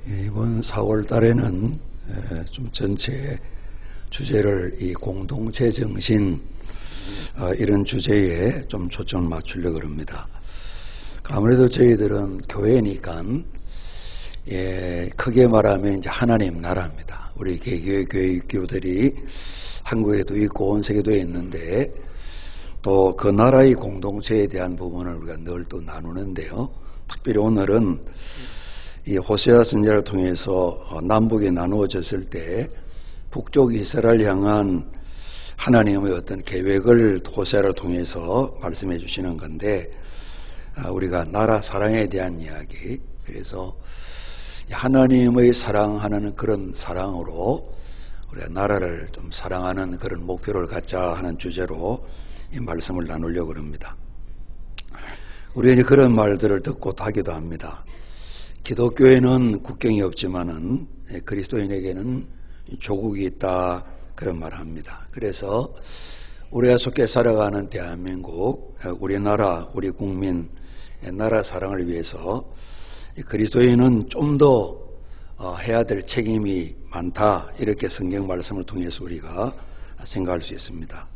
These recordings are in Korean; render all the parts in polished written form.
이번 4월 달에는 좀 전체 주제를 이 공동체 정신 이런 주제에 좀 초점을 맞추려고 합니다. 아무래도 저희들은 교회니까 크게 말하면 이제 하나님 나라입니다. 우리 개교회 교회들이 한국에도 있고 온 세계도 있는데 또 그 나라의 공동체에 대한 부분을 우리가 늘 또 나누는데요. 특별히 오늘은 이 호세아 선지자를 통해서 남북이 나누어졌을 때 북쪽 이스라엘 향한 하나님의 어떤 계획을 호세아를 통해서 말씀해 주시는 건데, 우리가 나라 사랑에 대한 이야기, 그래서 하나님의 사랑하는 그런 사랑으로 우리가 나라를 좀 사랑하는 그런 목표를 갖자 하는 주제로 이 말씀을 나누려고 합니다. 우리는 그런 말들을 듣고 하기도 합니다. 기독교에는 국경이 없지만은 그리스도인에게는 조국이 있다, 그런 말을 합니다. 그래서 우리가 속해 살아가는 대한민국, 우리나라, 우리 국민, 나라 사랑을 위해서 그리스도인은 좀 더 해야 될 책임이 많다, 이렇게 성경 말씀을 통해서 우리가 생각할 수 있습니다.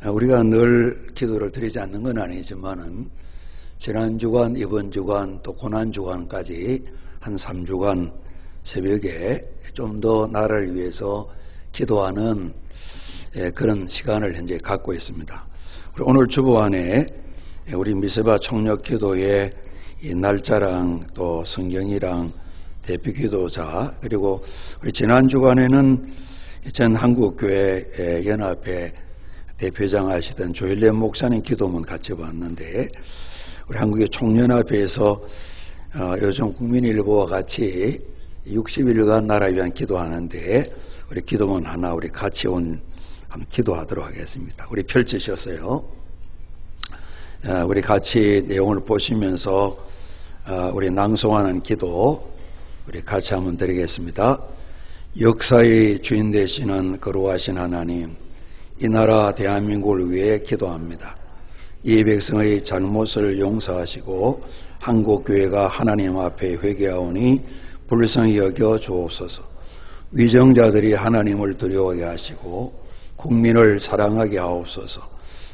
우리가 늘 기도를 드리지 않는 건 아니지만은 지난 주간, 이번 주간, 또 고난 주간까지 한 3주간 새벽에 좀 더 나라를 위해서 기도하는 그런 시간을 현재 갖고 있습니다. 오늘 주보안에 우리 미세바 총력 기도의 이 날짜랑 또 성경이랑 대표 기도자, 그리고 우리 지난 주간에는 전 한국교회 연합회 대표장 하시던 조일렘 목사님 기도문 같이 봤는데, 우리 한국의 총연합회에서 요즘 국민일보와 같이 60일간 나라 위한 기도하는데 우리 기도문 하나 우리 같이 한번 기도하도록 하겠습니다. 우리 펼치셨어요. 우리 같이 내용을 보시면서 우리 낭송하는 기도 우리 같이 한번 드리겠습니다. 역사의 주인 되시는 거룩하신 하나님, 이 나라 대한민국을 위해 기도합니다. 이 백성의 잘못을 용서하시고 한국교회가 하나님 앞에 회개하오니 불쌍히 여겨 주옵소서. 위정자들이 하나님을 두려워하게 하시고 국민을 사랑하게 하옵소서.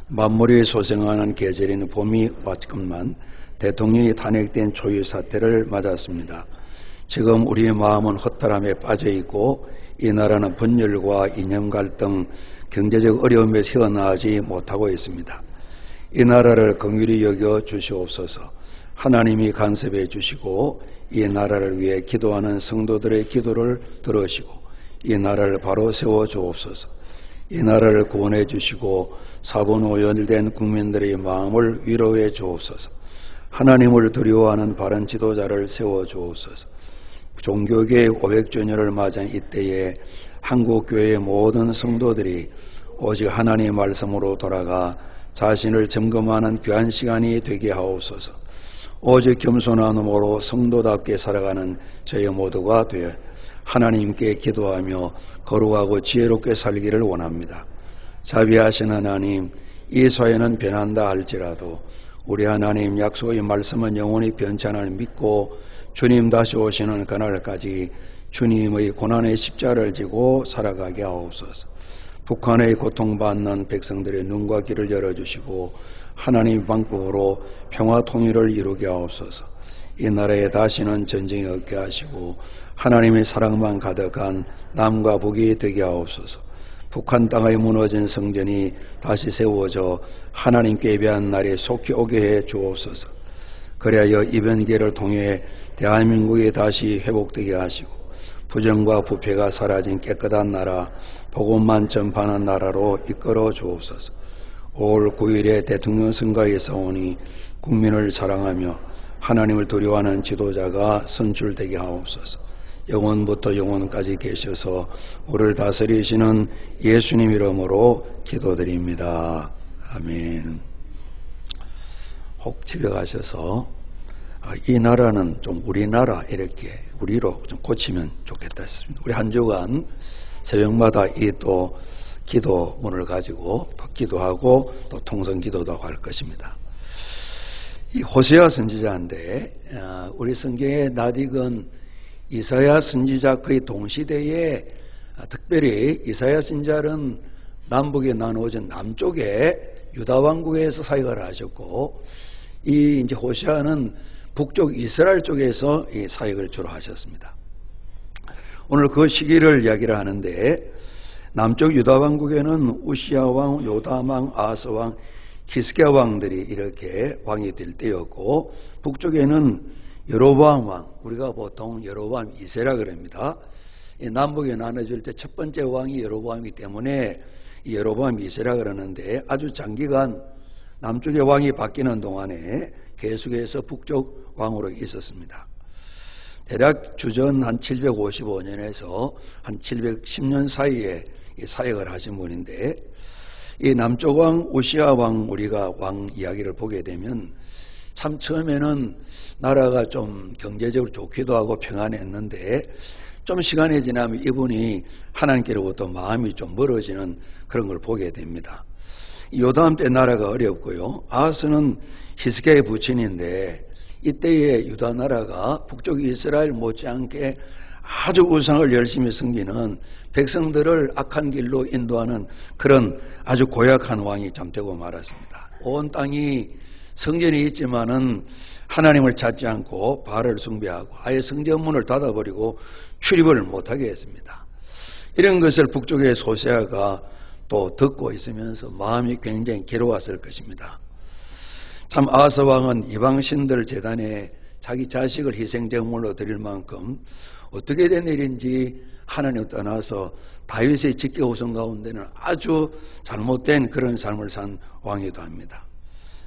만물이 소생하는 계절인 봄이 왔건만 대통령이 탄핵된 초유 사태를 맞았습니다. 지금 우리의 마음은 허탈함에 빠져있고 이 나라는 분열과 이념 갈등, 경제적 어려움에 헤어나오지 못하고 있습니다. 이 나라를 긍휼히 여겨 주시옵소서. 하나님이 간섭해 주시고 이 나라를 위해 기도하는 성도들의 기도를 들으시고 이 나라를 바로 세워 주옵소서. 이 나라를 구원해 주시고 사분오열된 국민들의 마음을 위로해 주옵소서. 하나님을 두려워하는 바른 지도자를 세워 주옵소서. 종교계의 500주년을 맞은 이때에 한국교회의 모든 성도들이 오직 하나님의 말씀으로 돌아가 자신을 점검하는 귀한 시간이 되게 하옵소서. 오직 겸손한 몸으로 성도답게 살아가는 저희 모두가 되어 하나님께 기도하며 거룩하고 지혜롭게 살기를 원합니다. 자비하신 하나님, 이 사회는 변한다 할지라도 우리 하나님 약속의 말씀은 영원히 변치 않을 믿고 주님 다시 오시는 그날까지 주님의 고난의 십자가를 지고 살아가게 하옵소서. 북한의 고통받는 백성들의 눈과 귀를 열어주시고 하나님 방법으로 평화 통일을 이루게 하옵소서. 이 나라에 다시는 전쟁이 없게 하시고 하나님의 사랑만 가득한 남과 북이 되게 하옵소서. 북한 땅에 무너진 성전이 다시 세워져 하나님께 예배한 날이 속히 오게 해 주옵소서. 그래야 이변기를 통해 대한민국이 다시 회복되게 하시고 부정과 부패가 사라진 깨끗한 나라, 복음만 전파하는 나라로 이끌어 주옵소서. 올 9일에 대통령 선거에 싸우니 국민을 사랑하며 하나님을 두려워하는 지도자가 선출되게 하옵소서. 영원부터 영원까지 계셔서 우리를 다스리시는 예수님 이름으로 기도드립니다. 아멘. 혹 집에 가셔서 이 나라는 좀 우리나라 이렇게 우리로 좀 고치면 좋겠다 했습니다. 우리 한 주간 새벽마다 이 또 기도문을 가지고 또 기도하고 또 통성 기도도 할 것입니다. 이 호세아 선지자인데 우리 성경에 낯익은 이사야 선지자 거의 동시대에 특별히 이사야 선지자는 남북에 나누어진 남쪽에 유다 왕국에서 사역을 하셨고, 이 이제 호세아는 북쪽 이스라엘 쪽에서 이 사역을 주로 하셨습니다. 오늘 그 시기를 이야기를 하는데, 남쪽 유다 왕국에는 우시야 왕, 요담 왕, 아하스 왕, 히스기야 왕들이 이렇게 왕이 될 때였고, 북쪽에는 여로보암 왕, 우리가 보통 여로보암 2세라 그럽니다. 남북에 나눠질 때 첫 번째 왕이 여로보암이기 때문에 여로보암 2세라 그러는데, 아주 장기간 남쪽의 왕이 바뀌는 동안에 계속해서 북쪽 왕으로 있었습니다. 대략 주전 한 755년에서 한 710년 사이에 사역을 하신 분인데, 이 남쪽 왕 우시야 왕, 우리가 왕 이야기를 보게 되면 참 처음에는 나라가 좀 경제적으로 좋기도 하고 평안했는데, 좀 시간이 지나면 이분이 하나님께로부터 마음이 좀 멀어지는 그런 걸 보게 됩니다. 요담 때 나라가 어렵고요. 아하스는 히스기야의 부친인데, 이때의 유다 나라가 북쪽 이스라엘 못지않게 아주 우상을 열심히 섬기는 백성들을 악한 길로 인도하는 그런 아주 고약한 왕이 참 되고 말았습니다. 온 땅이 성전이 있지만은 하나님을 찾지 않고 바알을 숭배하고 아예 성전문을 닫아버리고 출입을 못하게 했습니다. 이런 것을 북쪽의 호세아가 또 듣고 있으면서 마음이 굉장히 괴로웠을 것입니다. 참 아하스 왕은 이방신들 제단에 자기 자식을 희생제물로 드릴 만큼 어떻게 된 일인지 하나님을 떠나서 다윗의 직계후손 가운데는 아주 잘못된 그런 삶을 산 왕이기도 합니다.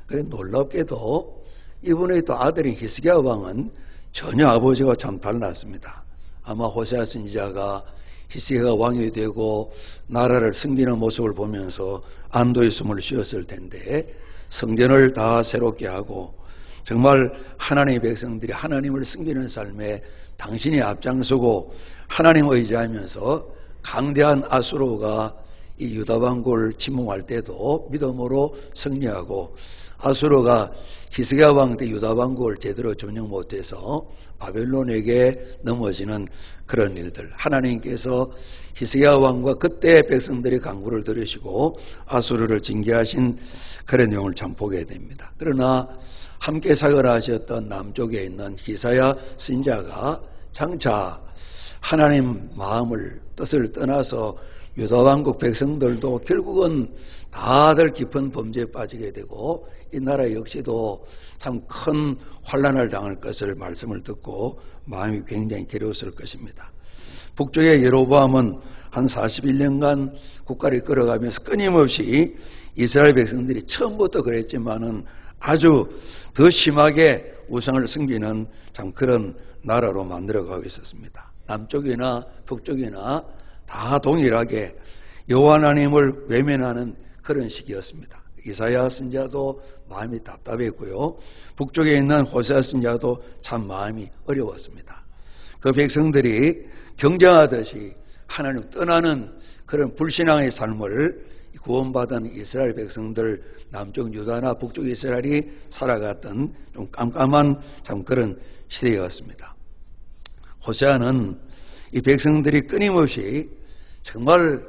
그런데 놀랍게도 이분의 또 아들인 히스기야 왕은 전혀 아버지와 참 달랐습니다. 아마 호세아 선지자가 히스기야가 왕이 되고 나라를 섬기는 모습을 보면서 안도의 숨을 쉬었을 텐데, 성전을 다 새롭게 하고 정말 하나님의 백성들이 하나님을 섬기는 삶에 당신이 앞장서고 하나님 의지하면서 강대한 아수르가 이 유다 왕국을 침공할 때도 믿음으로 승리하고, 아수르가 히스기야 왕 때 유다 왕국을 제대로 점령 못해서 바벨론에게 넘어지는 그런 일들, 하나님께서 히스기야 왕과 그때 백성들의 강구를 들으시고 아수르를 징계하신 그런 내용을 참 보게 됩니다. 그러나 함께 사역을 하셨던 남쪽에 있는 이사야 선지자가 장차 하나님 마음을 뜻을 떠나서 유다 왕국 백성들도 결국은 다들 깊은 범죄에 빠지게 되고 이 나라 역시도 참 큰 환난을 당할 것을 말씀을 듣고 마음이 굉장히 괴로웠을 것입니다. 북쪽의 여로보암은 한 41년간 국가를 끌어가면서 끊임없이 이스라엘 백성들이 처음부터 그랬지만은 아주 더 심하게 우상을 섬기는 참 그런 나라로 만들어가고 있었습니다. 남쪽이나 북쪽이나 다 동일하게 여호와 하나님을 외면하는 그런 시기였습니다. 이사야 선지자도 마음이 답답했고요. 북쪽에 있는 호세아 선지자도 참 마음이 어려웠습니다. 그 백성들이 경쟁하듯이 하나님 떠나는 그런 불신앙의 삶을 구원받은 이스라엘 백성들, 남쪽 유다나 북쪽 이스라엘이 살아갔던 좀 깜깜한 참 그런 시대였습니다. 호세아는 이 백성들이 끊임없이 정말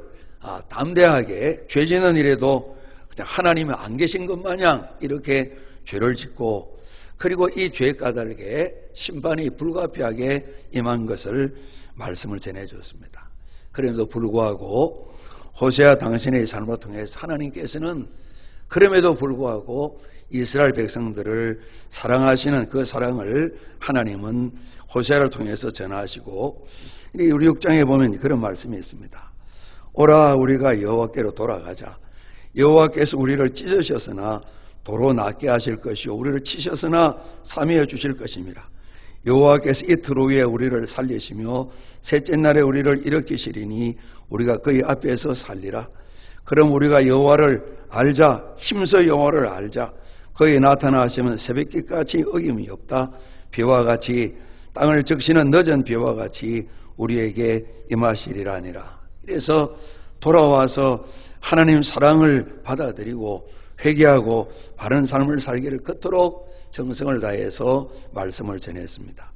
담대하게 죄 짓는 일에도 그냥 하나님이 안 계신 것 마냥 이렇게 죄를 짓고, 그리고 이 죄 까닭에 심판이 불가피하게 임한 것을 말씀을 전해줬습니다. 그럼에도 불구하고 호세아 당신의 삶을 통해서 하나님께서는 그럼에도 불구하고 이스라엘 백성들을 사랑하시는 그 사랑을 하나님은 호세아를 통해서 전하시고, 우리 6장에 보면 그런 말씀이 있습니다. 오라 우리가 여호와께로 돌아가자. 여호와께서 우리를 찢으셨으나 도로 낫게 하실 것이요 우리를 치셨으나 삼위해 주실 것입니다. 여호와께서 이틀 후에 우리를 살리시며 셋째 날에 우리를 일으키시리니 우리가 그의 앞에서 살리라. 그럼 우리가 여호와를 알자. 힘써 여호와를 알자. 그의 나타나시면 새벽빛같이 어김이 없다. 비와 같이 땅을 적시는 늦은 비와 같이 우리에게 임하시리라니라. 그래서 돌아와서 하나님 사랑을 받아들이고 회개하고 바른 삶을 살기를 그토록 정성을 다해서 말씀을 전했습니다.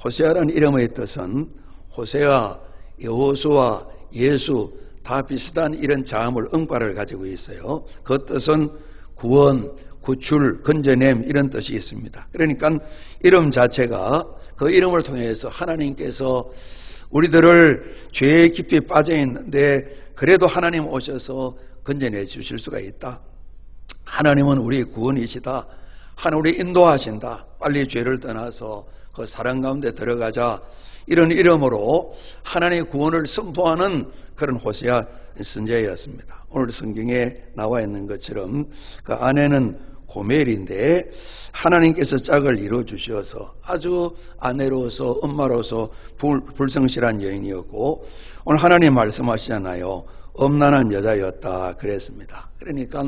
호세아라는 이름의 뜻은 호세아, 여호수아, 예수 다 비슷한 이런 자음을 응발을 가지고 있어요. 그 뜻은 구원, 구출, 건져냄 이런 뜻이 있습니다. 그러니까 이름 자체가 그 이름을 통해서 하나님께서 우리들을 죄에 깊이 빠져 있는데 그래도 하나님 오셔서 건져내 주실 수가 있다. 하나님은 우리의 구원이시다. 하나님 우리 인도하신다. 빨리 죄를 떠나서 그 사랑 가운데 들어가자. 이런 이름으로 하나님의 구원을 선포하는 그런 호세아 선지자였습니다. 오늘 성경에 나와 있는 것처럼 그 아내는 고멜인데 하나님께서 짝을 이루어 주셔서 아주 아내로서 엄마로서 불성실한 여인이었고 오늘 하나님 말씀하시잖아요. 엄난한 여자였다 그랬습니다. 그러니까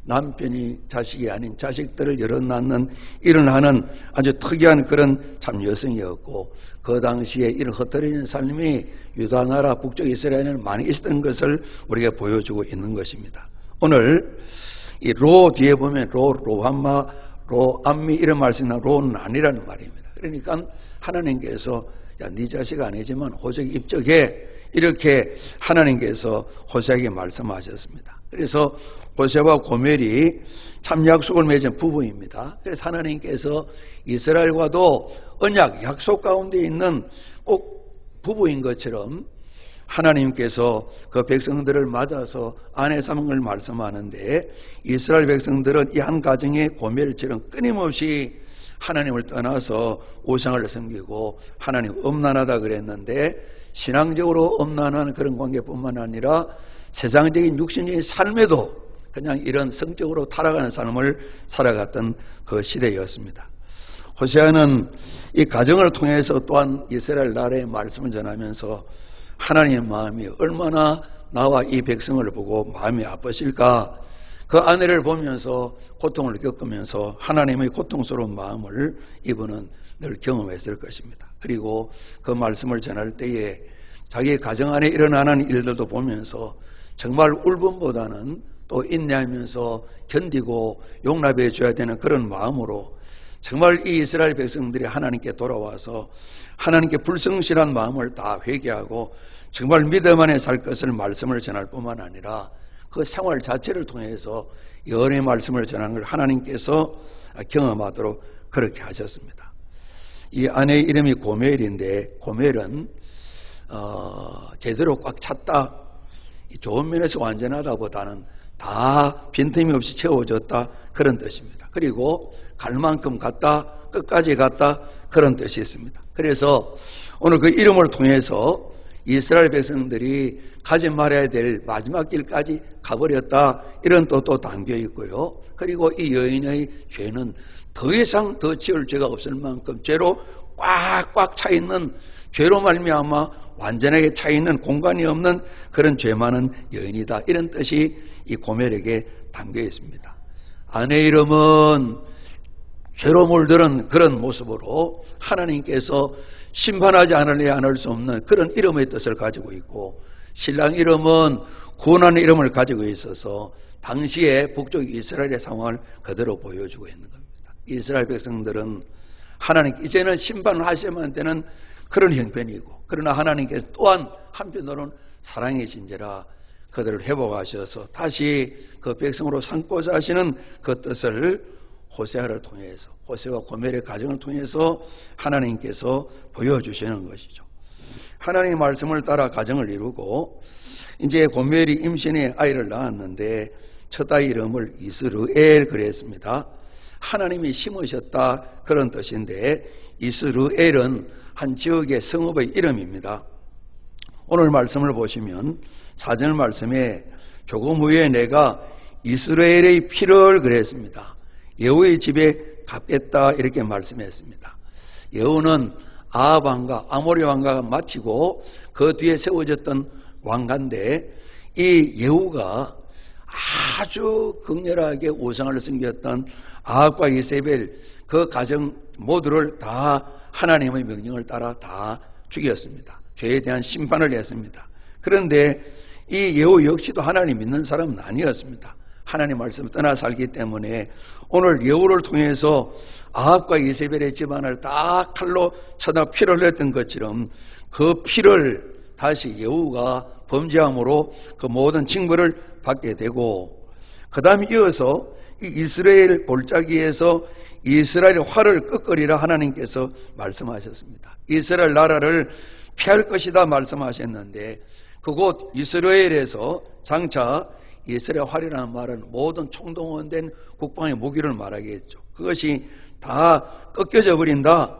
남편이 자식이 아닌 자식들을 여러 낳는 일을 하는 아주 특이한 그런 참 여성이었고 그 당시에 이런 흩어지는 삶이 유다 나라 북쪽 이스라엘에는 많이 있었던 것을 우리가 보여주고 있는 것입니다. 오늘 이 로 뒤에 보면 로함마, 로암미 이런 말씀이 나오고 로는 아니라는 말입니다. 그러니까 하나님께서 야, 네 자식 아니지만 호세에게 입적해 이렇게 하나님께서 호세에게 말씀하셨습니다. 그래서 호세와 고멜이 참 약속을 맺은 부부입니다. 그래서 하나님께서 이스라엘과도 언약, 약속 가운데 있는 꼭 부부인 것처럼 하나님께서 그 백성들을 맞아서 아내 삼은 걸 말씀하는데 이스라엘 백성들은 이 한 가정의 고멜처럼 끊임없이 하나님을 떠나서 우상을 섬기고 하나님 엄난하다 그랬는데 신앙적으로 엄난한 그런 관계뿐만 아니라 세상적인 육신적인 삶에도 그냥 이런 성적으로 타락하는 삶을 살아갔던 그 시대였습니다. 호세아는 이 가정을 통해서 또한 이스라엘 나라의 말씀을 전하면서 하나님의 마음이 얼마나 나와 이 백성을 보고 마음이 아프실까 그 아내를 보면서 고통을 겪으면서 하나님의 고통스러운 마음을 이분은 늘 경험했을 것입니다. 그리고 그 말씀을 전할 때에 자기 가정 안에 일어나는 일들도 보면서 정말 울분보다는 또 인내하면서 견디고 용납해 줘야 되는 그런 마음으로 정말 이 이스라엘 백성들이 하나님께 돌아와서 하나님께 불성실한 마음을 다 회개하고 정말 믿음 안에 살 것을 말씀을 전할 뿐만 아니라 그 생활 자체를 통해서 연의 말씀을 전하는 걸 하나님께서 경험하도록 그렇게 하셨습니다. 이 아내의 이름이 고멜인데 고멜은 제대로 꽉 찼다. 좋은 면에서 완전하다보다는 다 빈틈이 없이 채워졌다 그런 뜻입니다. 그리고 갈 만큼 갔다 끝까지 갔다 그런 뜻이 있습니다. 그래서 오늘 그 이름을 통해서 이스라엘 백성들이 가지 말아야 될 마지막 길까지 가버렸다 이런 뜻도 담겨 있고요. 그리고 이 여인의 죄는 더 이상 더 지을 죄가 없을 만큼 죄로 꽉꽉 차 있는 죄로 말미암아 완전하게 차 있는 공간이 없는 그런 죄 많은 여인이다 이런 뜻이 이 고멜에게 담겨 있습니다. 아내 이름은 죄로 물들은 그런 모습으로 하나님께서 심판하지 않을래야 않을 수 없는 그런 이름의 뜻을 가지고 있고 신랑 이름은 구원하는 이름을 가지고 있어서 당시에 북쪽 이스라엘의 상황을 그대로 보여주고 있는 겁니다. 이스라엘 백성들은 하나님 이제는 심판을 하셔야만 되는 그런 형편이고 그러나 하나님께서 또한 한편으로는 사랑의 진재라 그들을 회복하셔서 다시 그 백성으로 삼고자 하시는 그 뜻을 호세아를 통해서 호세와 고멜의 가정을 통해서 하나님께서 보여주시는 것이죠. 하나님의 말씀을 따라 가정을 이루고 이제 고멜이 임신해 아이를 낳았는데 첫 아이 이름을 이스르엘 그랬습니다. 하나님이 심으셨다 그런 뜻인데 이스르엘은 한 지역의 성읍의 이름입니다. 오늘 말씀을 보시면 사절 말씀에 조금 후에 내가 이스라엘의 피를 그랬습니다. 여호의 집에 갚겠다 이렇게 말씀했습니다. 여호는 아합 왕가 아모리 왕가가 마치고 그 뒤에 세워졌던 왕가인데 이 여호가 아주 극렬하게 우상을 섬겼던 아합과 이세벨 그 가정 모두를 다 하나님의 명령을 따라 다 죽였습니다. 죄에 대한 심판을 했습니다. 그런데 이 여호 역시도 하나님 믿는 사람은 아니었습니다. 하나님 말씀을 떠나 살기 때문에 오늘 여호를 통해서 아합과 이세벨의 집안을 다 칼로 쳐다 피를 흘렸던 것처럼 그 피를 다시 여우가 범죄함으로 그 모든 징벌을 받게 되고, 그 다음에 이어서 이 이스라엘 골짜기에서 이스라엘의 활을 꺾으리라 하나님께서 말씀하셨습니다. 이스라엘 나라를 피할 것이다 말씀하셨는데, 그곳 이스라엘에서 장차 이스라엘 활이라는 말은 모든 총동원된 국방의 무기를 말하겠죠. 그것이 다 꺾여져 버린다.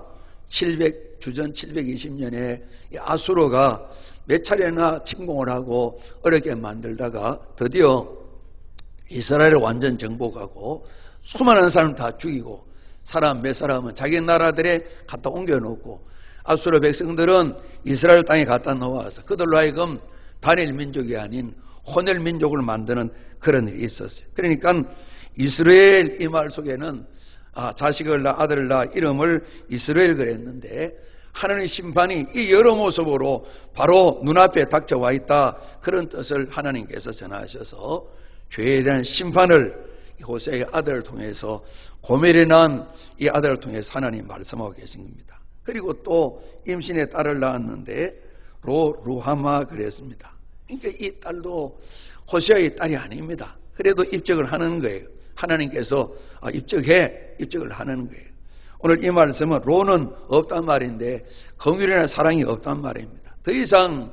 주전 720년에 아수르가 몇 차례나 침공을 하고 어렵게 만들다가 드디어 이스라엘을 완전 정복하고 수많은 사람 다 죽이고, 사람 몇 사람은 자기 나라들에 갖다 옮겨놓고, 아수르 백성들은 이스라엘 땅에 갖다 놓아서 그들로 하여금 단일 민족이 아닌 혼혈 민족을 만드는 그런 일이 있었어요. 그러니까 이스라엘 이 말 속에는 자식을 낳아 아들을 낳아 이름을 이스라엘 그랬는데, 하나님의 심판이 이 여러 모습으로 바로 눈앞에 닥쳐와 있다, 그런 뜻을 하나님께서 전하셔서 죄에 대한 심판을 호세의 아들을 통해서, 고멜에 낳은 이 아들을 통해서 하나님 말씀하고 계신 겁니다. 그리고 또 임신의 딸을 낳았는데 루하마 그랬습니다. 그러니까 이 딸도 호세아의 딸이 아닙니다. 그래도 입적을 하는 거예요. 하나님께서 입적을 하는 거예요. 오늘 이 말씀은 로는 없단 말인데 긍휼이나 사랑이 없단 말입니다. 더 이상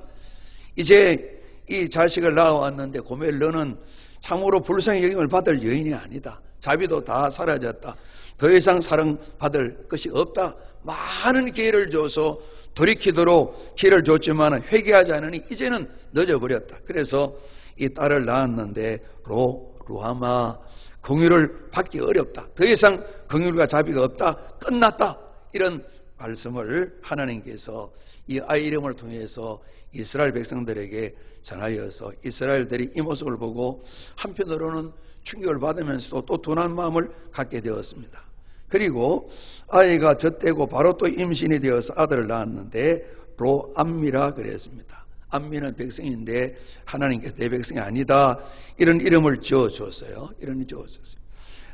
이제 이 자식을 낳아왔는데 고멜 너는 참으로 불쌍히 여김을 받을 여인이 아니다. 자비도 다 사라졌다. 더 이상 사랑받을 것이 없다. 많은 기회를 줘서 돌이키도록 기회를 줬지만 회개하지 않으니 이제는 늦어버렸다. 그래서 이 딸을 낳았는데 루하마, 긍휼을 받기 어렵다. 더 이상 긍휼과 자비가 없다. 끝났다. 이런 말씀을 하나님께서 이 아이 이름을 통해서 이스라엘 백성들에게 전하여서 이스라엘들이 이 모습을 보고 한편으로는 충격을 받으면서도 또 둔한 마음을 갖게 되었습니다. 그리고 아이가 젖되고 바로 또 임신이 되어서 아들을 낳았는데 로암미라 그랬습니다. 암미는 백성인데 하나님께서 내 백성이 아니다, 이런 이름을 지어줬어요.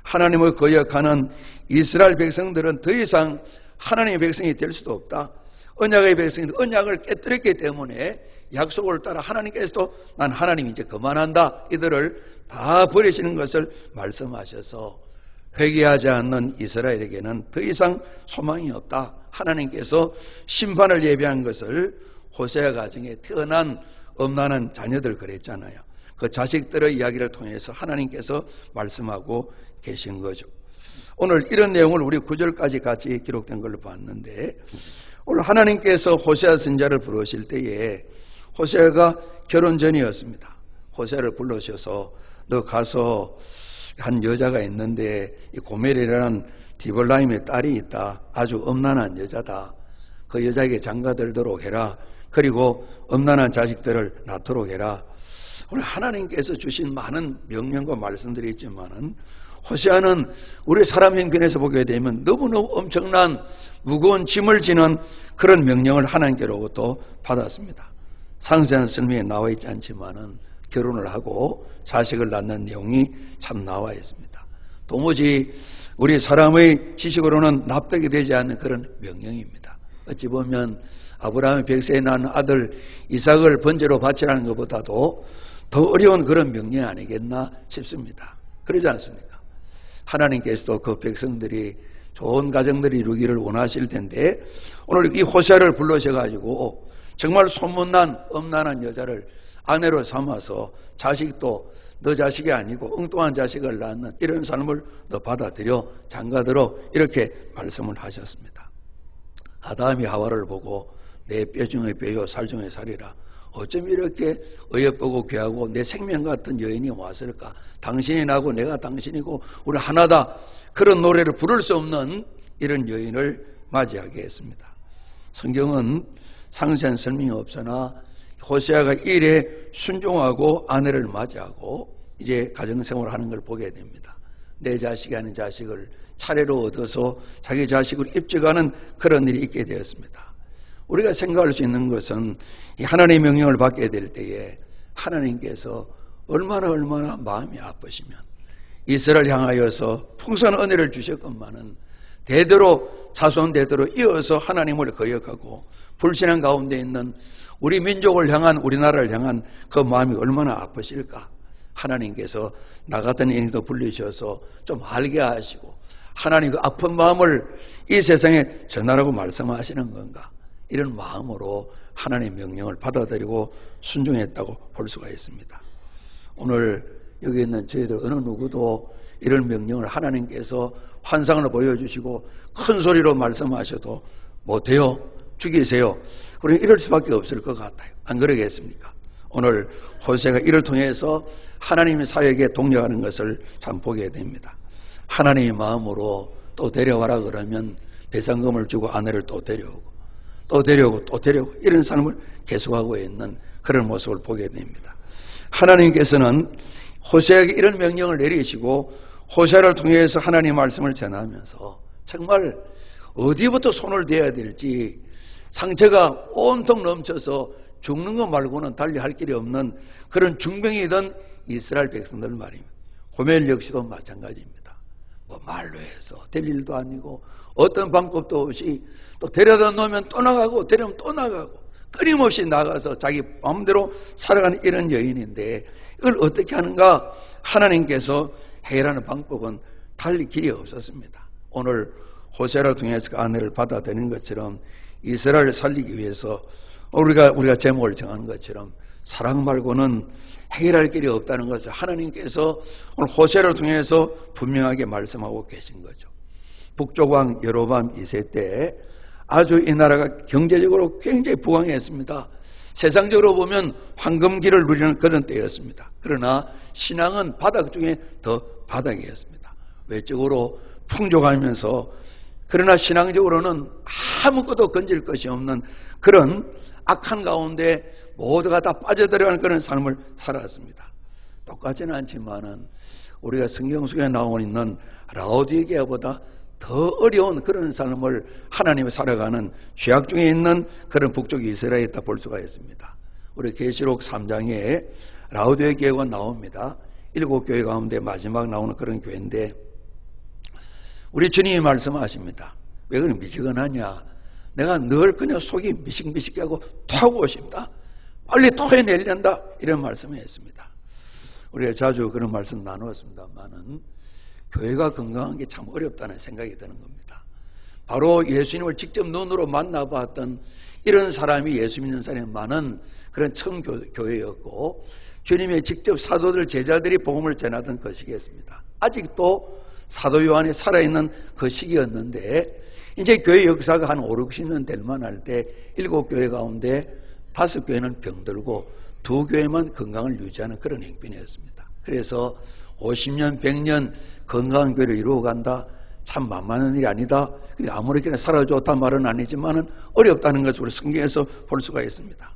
하나님을 거역하는 이스라엘 백성들은 더 이상 하나님의 백성이 될 수도 없다. 언약의 백성인데 언약을 깨뜨렸기 때문에 약속을 따라 하나님께서도 난 하나님 이제 그만한다, 이들을 다 버리시는 것을 말씀하셔서 회개하지 않는 이스라엘에게는 더 이상 소망이 없다. 하나님께서 심판을 예비한 것을 호세아 가정에 태어난 엄난한 자녀들 그랬잖아요. 그 자식들의 이야기를 통해서 하나님께서 말씀하고 계신 거죠. 오늘 이런 내용을 우리 9절까지 같이 기록된 걸로 봤는데, 오늘 하나님께서 호세아 선지자를 부르실 때에 호세아가 결혼 전이었습니다. 호세아를 불러셔서 너 가서 한 여자가 있는데 이 고멜이라는 디볼라임의 딸이 있다. 아주 엄난한 여자다. 그 여자에게 장가들도록 해라. 그리고 엄난한 자식들을 낳도록 해라. 오늘 하나님께서 주신 많은 명령과 말씀들이 있지만은 호세아는 우리 사람 형편에서 보게 되면 너무너무 엄청난 무거운 짐을 지는 그런 명령을 하나님께로부터 받았습니다. 상세한 설명에 나와 있지 않지만은 결혼을 하고 자식을 낳는 내용이 참 나와 있습니다. 도무지 우리 사람의 지식으로는 납득이 되지 않는 그런 명령입니다. 어찌 보면 아브라함의 백세에 낳은 아들 이삭을 번제로 바치라는 것보다도 더 어려운 그런 명령이 아니겠나 싶습니다. 그러지 않습니까? 하나님께서도 그 백성들이 좋은 가정들이 이루기를 원하실 텐데, 오늘 이 호세아를 불러셔가지고 정말 소문난 엄난한 여자를 아내로 삼아서 자식도 너 자식이 아니고 엉뚱한 자식을 낳는 이런 삶을 너 받아들여 장가들어, 이렇게 말씀을 하셨습니다. 아담이 하와를 보고 내 뼈 중에 뼈요 살 중에 살이라, 어쩜 이렇게 어여쁘고 귀하고 내 생명 같은 여인이 왔을까? 당신이 나고 내가 당신이고 우리 하나다. 그런 노래를 부를 수 없는 이런 여인을 맞이하게 했습니다. 성경은 상세한 설명이 없으나 호세아가 일에 순종하고 아내를 맞이하고 이제 가정생활을 하는 걸 보게 됩니다. 내 자식이 아닌 자식을 차례로 얻어서 자기 자식을 입적하는 그런 일이 있게 되었습니다. 우리가 생각할 수 있는 것은 이 하나님의 명령을 받게 될 때에 하나님께서 얼마나 마음이 아프시면 이스라엘 향하여서 풍성한 은혜를 주셨건만은 대대로 자손 대대로 이어서 하나님을 거역하고 불신앙 가운데 있는 우리 민족을 향한, 우리나라를 향한 그 마음이 얼마나 아프실까. 하나님께서 나 같은 인도 불리셔서 좀 알게 하시고 하나님 그 아픈 마음을 이 세상에 전하라고 말씀하시는 건가. 이런 마음으로 하나님의 명령을 받아들이고 순종했다고 볼 수가 있습니다. 오늘 여기 있는 저희들 어느 누구도 이런 명령을 하나님께서 환상을 보여주시고 큰 소리로 말씀하셔도 못해요. 죽이세요. 우리는 이럴 수밖에 없을 것 같아요. 안 그러겠습니까? 오늘 호세가 이를 통해서 하나님의 사역에 동력하는 것을 참 보게 됩니다. 하나님의 마음으로 또 데려와라 그러면 배상금을 주고 아내를 또 데려오고 또 데려오고 또 데려오고 이런 삶을 계속하고 있는 그런 모습을 보게 됩니다. 하나님께서는 호세에게 이런 명령을 내리시고 호세를 통해서 하나님의 말씀을 전하면서 정말 어디부터 손을 대야 될지 상처가 온통 넘쳐서 죽는 것 말고는 달리 할 길이 없는 그런 중병이던 이스라엘 백성들 말입니다. 고멜 역시도 마찬가지입니다. 뭐 말로 해서 될 일도 아니고 어떤 방법도 없이 또 데려다 놓으면 또 나가고 데려오면 또 나가고 끊임없이 나가서 자기 마음대로 살아가는 이런 여인인데 이걸 어떻게 하는가. 하나님께서 해결하는 방법은 달리 길이 없었습니다. 오늘 호세를 통해서 그 아내를 받아들이는 것처럼 이스라엘을 살리기 위해서 우리가 제목을 정하는 것처럼 사랑 말고는 해결할 길이 없다는 것을 하나님께서 오늘 호세를 통해서 분명하게 말씀하고 계신 거죠. 북쪽 왕 여로보암 2세 때 아주 이 나라가 경제적으로 굉장히 부강했습니다. 세상적으로 보면 황금기를 누리는 그런 때였습니다. 그러나 신앙은 바닥 중에 더 바닥이었습니다. 외적으로 풍족하면서 그러나 신앙적으로는 아무것도 건질 것이 없는 그런 악한 가운데 모두가 다 빠져들어가는 그런 삶을 살았습니다. 똑같지는 않지만은 우리가 성경 속에 나오고 있는 라오디게아보다 더 어려운 그런 삶을 하나님이 살아가는 죄악 중에 있는 그런 북쪽 이스라엘에 있다 볼 수가 있습니다. 우리 계시록 3장에 라오디게아가 나옵니다. 7교회 가운데 마지막 나오는 그런 교회인데 우리 주님이 말씀하십니다. 왜 그렇게 미지근하냐. 내가 늘 그냥 속이 미식미식하고 토하고 싶다. 빨리 토해내려다 이런 말씀을 했습니다. 우리가 자주 그런 말씀 나누었습니다만은 교회가 건강한 게 참 어렵다는 생각이 드는 겁니다. 바로 예수님을 직접 눈으로 만나봤던 이런 사람이 예수 믿는 사람이 많은 그런 청교회였고 주님의 직접 사도들 제자들이 복음을 전하던 그 시기였습니다. 아직도 사도 요한이 살아있는 그 시기였는데 이제 교회 역사가 한 5, 60년 될 만할 때 7교회 가운데 5교회는 병들고 2교회만 건강을 유지하는 그런 행편이었습니다. 그래서 50년, 100년 건강한 교회를 이루어간다. 참 만만한 일이 아니다. 아무렇게나 살아 좋단 말은 아니지만 어렵다는 것을 우리 성경에서 볼 수가 있습니다.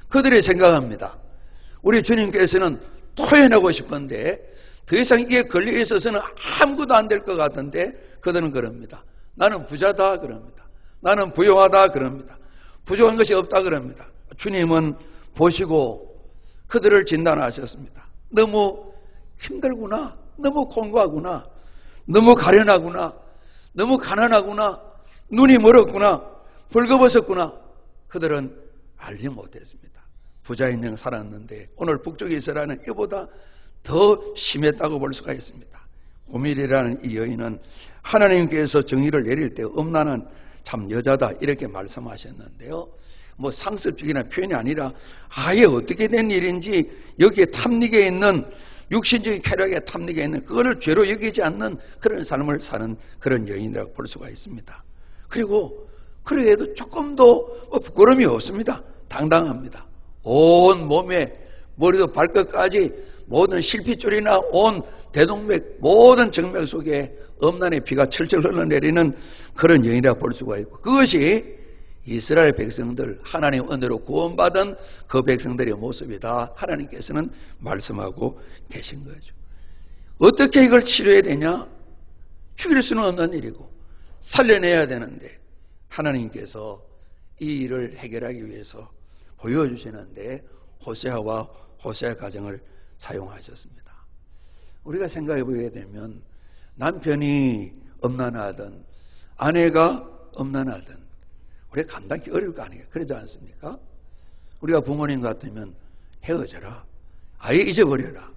그들이 생각합니다. 우리 주님께서는 토해내고 싶은데 더 이상 이게 걸려 있어서는 아무것도 안 될 것 같은데 그들은 그럽니다. 나는 부자다 그럽니다. 나는 부유하다 그럽니다. 부족한 것이 없다 그럽니다. 주님은 보시고 그들을 진단하셨습니다. 너무 힘들구나. 너무 공고하구나. 너무 가련하구나. 너무 가난하구나. 눈이 멀었구나. 벌거벗었구나. 그들은 알지 못했습니다. 부자 인생 살았는데 오늘 북쪽에 이스라엘은 이보다 더 심했다고 볼 수가 있습니다. 고멜이라는 이 여인은 하나님께서 정의를 내릴 때 엄난한 참 여자다 이렇게 말씀하셨는데요. 뭐 상습적인 표현이 아니라 아예 어떻게 된 일인지 여기에 탐닉에 있는 육신적인 쾌락에 탐닉에 있는 그거를 죄로 여기지 않는 그런 삶을 사는 그런 여인이라고 볼 수가 있습니다. 그리고 그래도 조금도 부끄러움이 없습니다. 당당합니다. 온 몸에 머리도 발끝까지 모든 실핏줄이나 온 대동맥 모든 정맥 속에 엄난의 피가 철철 흘러내리는 그런 여인이라고 볼 수가 있고 그것이 이스라엘 백성들 하나님 은혜로 구원받은 그 백성들의 모습이다. 하나님께서는 말씀하고 계신 거죠. 어떻게 이걸 치료해야 되냐? 죽일 수는 없는 일이고 살려내야 되는데 하나님께서 이 일을 해결하기 위해서 보여주시는데 호세아와 호세아 가정을 사용하셨습니다. 우리가 생각해 보게 되면 남편이 엄난하든 아내가 없나나든 우리가 감당하기 어려울 거 아니에요. 그러지 않습니까? 우리가 부모님 같으면 헤어져라, 아예 잊어버려라,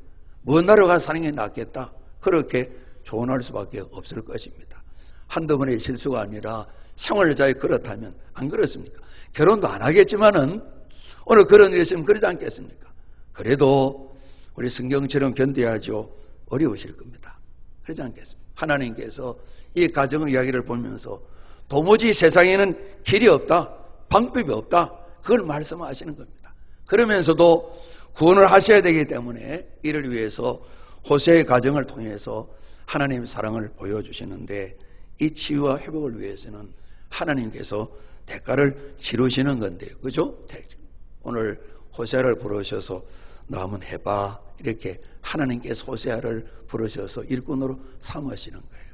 먼 나라 가서 사는 게 낫겠다, 그렇게 조언할 수밖에 없을 것입니다. 한두 번의 실수가 아니라 생활자에 그렇다면 안 그렇습니까? 결혼도 안 하겠지만은 오늘 그런 일이 있으면 그러지 않겠습니까? 그래도 우리 성경처럼 견뎌야죠. 어려우실 겁니다. 그러지 않겠습니까? 하나님께서 이 가정의 이야기를 보면서 도무지 세상에는 길이 없다, 방법이 없다, 그걸 말씀하시는 겁니다. 그러면서도 구원을 하셔야 되기 때문에 이를 위해서 호세의 가정을 통해서 하나님의 사랑을 보여주시는데, 이 치유와 회복을 위해서는 하나님께서 대가를 치르시는 건데요. 그죠? 오늘 호세아를 부르셔서 너 한번 해봐, 이렇게 하나님께서 호세아를 부르셔서 일꾼으로 삼으시는 거예요.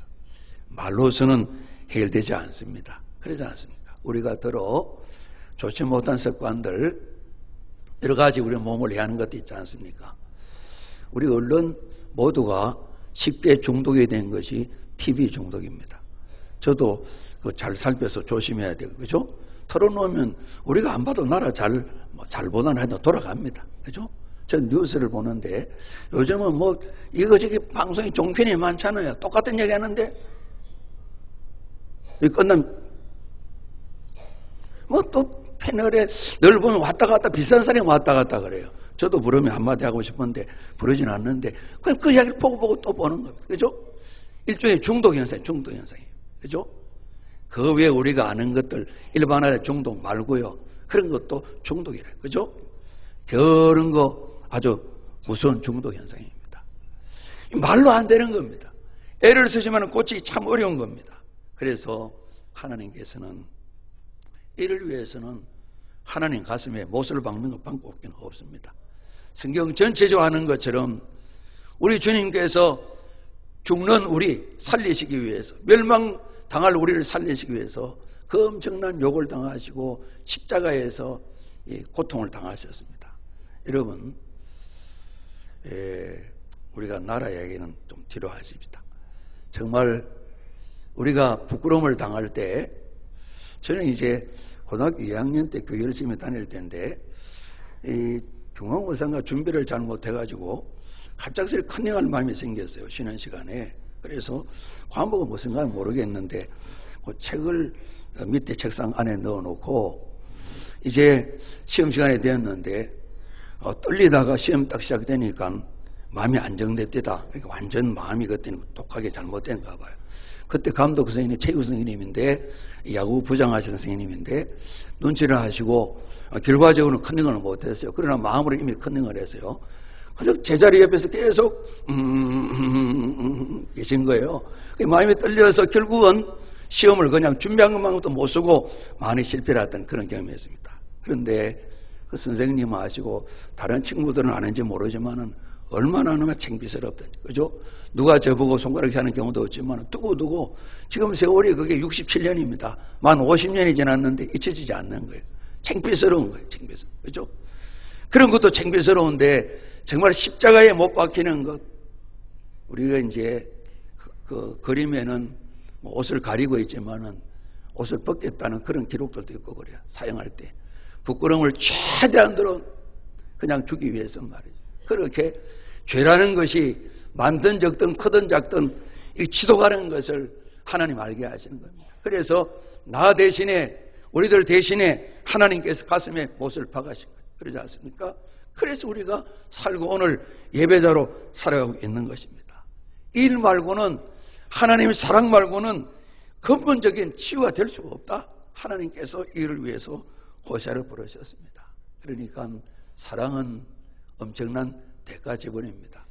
말로서는 해결되지 않습니다. 그러지 않습니까? 우리가 들어 좋지 못한 습관들, 여러 가지 우리 몸을 해하는 것도 있지 않습니까? 우리 언론 모두가 쉽게 중독이 된 것이 TV 중독입니다. 저도 잘 살펴서 조심해야 되고, 그죠? 털어놓으면 우리가 안 봐도 나라 잘보다는 해도 돌아갑니다. 그죠? 전 뉴스를 보는데 요즘은 이거저기 방송이 종편이 많잖아요. 똑같은 얘기 하는데 끝나면 또 패널에 늘 보면 왔다 갔다 비싼 사람이 왔다 갔다 그래요. 저도 부르면 한마디 하고 싶은데 부르진 않는데 그냥 그 이야기를 보고 또 보는 겁니다. 그죠? 일종의 중독 현상이에요. 그죠? 그 외에 우리가 아는 것들, 일반화된 중독 말고요, 그런 것도 중독이래요. 그죠? 그런 거 아주 무서운 중독 현상입니다. 말로 안 되는 겁니다. 애를 쓰시면 고치기 참 어려운 겁니다. 그래서 하나님께서는 이를 위해서는 하나님 가슴에 못을 박는 것 방법밖에 없습니다. 성경 전체적으로 하는 것처럼 우리 주님께서 죽는 우리 살리시기 위해서, 멸망당할 우리를 살리시기 위해서 그 엄청난 욕을 당하시고 십자가에서 고통을 당하셨습니다. 여러분, 우리가 나라 이야기는 좀 뒤로 하십시다. 정말 우리가 부끄러움을 당할 때, 저는 이제 고등학교 2학년 때 교회 열심히 다닐 때인데 이 중앙고사인가 준비를 잘못해가지고 갑자기 컨닝할 마음이 생겼어요. 쉬는 시간에. 그래서 과목은 무슨가 모르겠는데 그 책을 밑에 책상 안에 넣어놓고 이제 시험 시간이 되었는데 떨리다가 시험 딱 시작되니까 마음이 안정됐다. 그러니까 완전 마음이 그때는 독하게 잘못된가 봐요. 그때 감독 선생님이 체육 선생님인데 야구 부장하시는 선생님인데 눈치를 하시고 결과적으로는 컨닝을 못했어요. 그러나 마음으로 이미 컨닝을 했어요. 그래서 제자리 옆에서 계속 계신 거예요. 마음이 떨려서 결국은 시험을 그냥 준비한 것만큼도 못 쓰고 많이 실패를 했던 그런 경험이었습니다. 그런데 그 선생님은 아시고 다른 친구들은 아는지 모르지만은 얼마나 창피스럽던지, 그죠? 누가 저보고 손가락이 하는 경우도 없지만 두고두고 지금 세월이 그게 67년입니다. 만 50년이 지났는데 잊혀지지 않는 거예요. 창피스러운 거예요. 창피스러운, 그죠? 그런 것도 창피스러운데 정말 십자가에 못 박히는 것, 우리가 이제 그 그림에는 옷을 가리고 있지만은 옷을 벗겠다는 그런 기록들도 있고 그래요. 사용할 때 부끄러움을 최대한으로 그냥 주기 위해서 말이죠. 그렇게 죄라는 것이 많든 적든 크든 작든 이 지도가는 것을 하나님 알게 하시는 겁니다. 그래서 나 대신에, 우리들 대신에 하나님께서 가슴에 못을 박으신 거예요. 그러지 않습니까? 그래서 우리가 살고 오늘 예배자로 살아가고 있는 것입니다. 일 말고는, 하나님의 사랑 말고는 근본적인 치유가 될 수가 없다. 하나님께서 이를 위해서 호세아를 부르셨습니다. 그러니까 사랑은 엄청난 대가 지불입니다.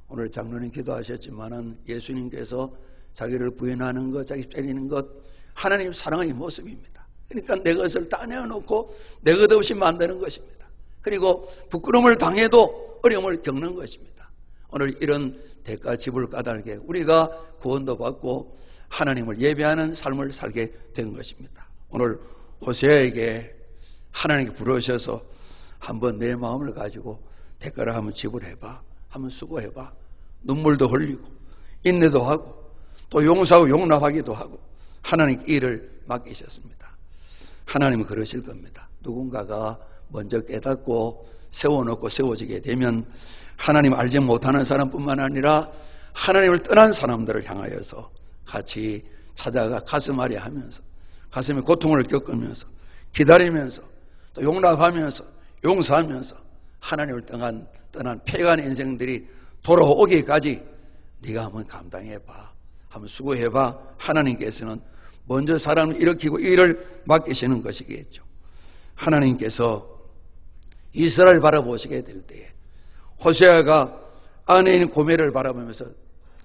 오늘 장로님 기도하셨지만은 예수님께서 자기를 부인하는 것, 자기 때리는 것, 하나님 사랑의 모습입니다. 그러니까 내 것을 다 내어놓고 내 것 없이 만드는 것입니다. 그리고 부끄러움을 당해도 어려움을 겪는 것입니다. 오늘 이런 대가 지불 까닭에 우리가 구원도 받고 하나님을 예배하는 삶을 살게 된 것입니다. 오늘 호세아에게 하나님께 부르셔서 한번 내 마음을 가지고 대가를 한번 지불해봐, 한번 수고해봐, 눈물도 흘리고 인내도 하고 또 용서하고 용납하기도 하고 하나님께 일을 맡기셨습니다. 하나님은 그러실 겁니다. 누군가가 먼저 깨닫고 세워놓고 세워지게 되면 하나님 알지 못하는 사람뿐만 아니라 하나님을 떠난 사람들을 향하여서 같이 찾아가 가슴 앓이 하면서 가슴에 고통을 겪으면서 기다리면서 또 용납하면서 용서하면서 하나님을 떠난 폐간 인생들이 돌아오기까지 네가 한번 감당해봐, 한번 수고해봐. 하나님께서는 먼저 사람을 일으키고 일을 맡기시는 것이겠죠. 하나님께서 이스라엘 바라보시게 될 때에 호세아가 안에 있는 고매를 바라보면서